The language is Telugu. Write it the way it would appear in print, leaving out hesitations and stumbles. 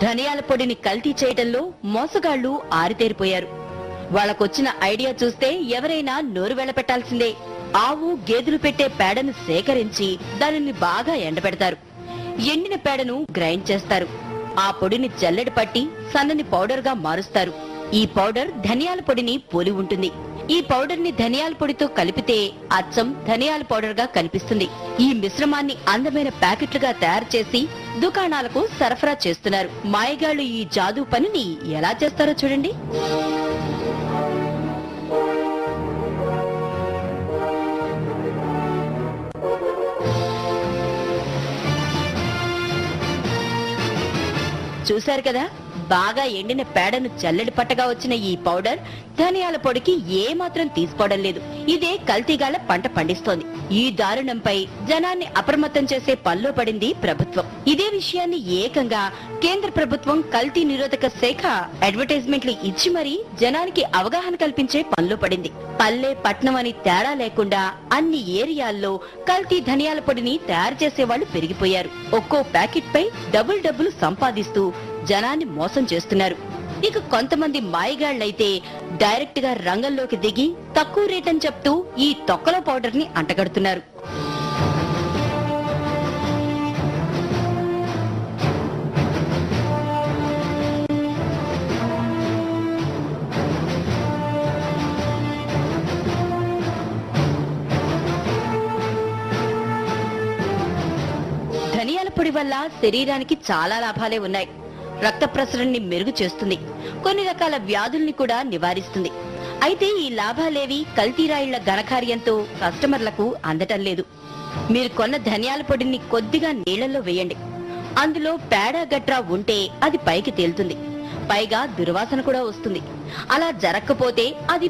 ధనియాల పొడిని కల్తీ చేయడంలో మోసగాళ్లు ఆరితేరిపోయారు. వాళ్ళకొచ్చిన ఐడియా చూస్తే ఎవరైనా నోరు వెళ్లపెట్టాల్సిందే. ఆవు గేదెలు పెట్టే పేడను సేకరించి దానిని బాగా ఎండబెడతారు. ఎండిన పేడను గ్రైండ్ చేస్తారు. ఆ పొడిని జల్లెడ పట్టి సన్నని పౌడర్ గా మారుస్తారు. ఈ పౌడర్ ధనియాల పొడిని పోలి ఉంటుంది. ఈ పౌడర్ ని ధనియాల పొడితో కలిపితే అచ్చం ధనియాల పౌడర్ గా కనిపిస్తుంది. ఈ మిశ్రమాన్ని అందమైన ప్యాకెట్లుగా తయారు చేసి దుకాణాలకు సరఫరా చేస్తున్నారు. మాయగాళ్లు ఈ జాదూ పనిని ఎలా చేస్తారో చూడండి. చూశారు కదా, బాగా ఎండిన పేడను జల్లెడి పట్టగా వచ్చిన ఈ పౌడర్ ధనియాల పొడికి ఏమాత్రం తీసుకోవడం లేదు. ఇదే కల్తీగాళ్ల పంట పండిస్తోంది. ఈ దారుణంపై జనాన్ని అప్రమత్తం చేసే పనిలో పడింది ప్రభుత్వం. ఇదే విషయాన్ని ఏకంగా కేంద్ర ప్రభుత్వం కల్తీ నిరోధక శాఖ అడ్వర్టైజ్మెంట్లు ఇచ్చి మరీ జనానికి అవగాహన కల్పించే పనిలో పడింది. పల్లె పట్నం అని తేడా లేకుండా అన్ని ఏరియాల్లో కల్తీ ధనియాల పొడిని తయారు చేసేవాళ్లు పెరిగిపోయారు. ఒక్కో ప్యాకెట్ పై డబ్బులు సంపాదిస్తూ జనాన్ని మోసం చేస్తున్నారు. ఇక కొంతమంది మాయగాళ్లైతే డైరెక్ట్ గా రంగంలోకి దిగి తక్కువ రేట్ అని చెప్తూ ఈ తొక్కల పౌడర్ ని అంటగడుతున్నారు. ధనియాల పొడి వల్ల శరీరానికి చాలా లాభాలే ఉన్నాయి. రక్త ప్రసరణని మెరుగు చేస్తుంది. కొన్ని రకాల వ్యాధుల్ని కూడా నివారిస్తుంది. అయితే ఈ లాభాలేవి కల్తీరాయిళ్ల ఘనకార్యంతో కస్టమర్లకు అందటం లేదు. మీరు కొన్న ధనియాల పొడిని కొద్దిగా నీళ్లలో వేయండి. అందులో పేడ గట్రా ఉంటే అది పైకి తేలుతుంది. పైగా దుర్వాసన కూడా వస్తుంది. అలా జరగకపోతే అది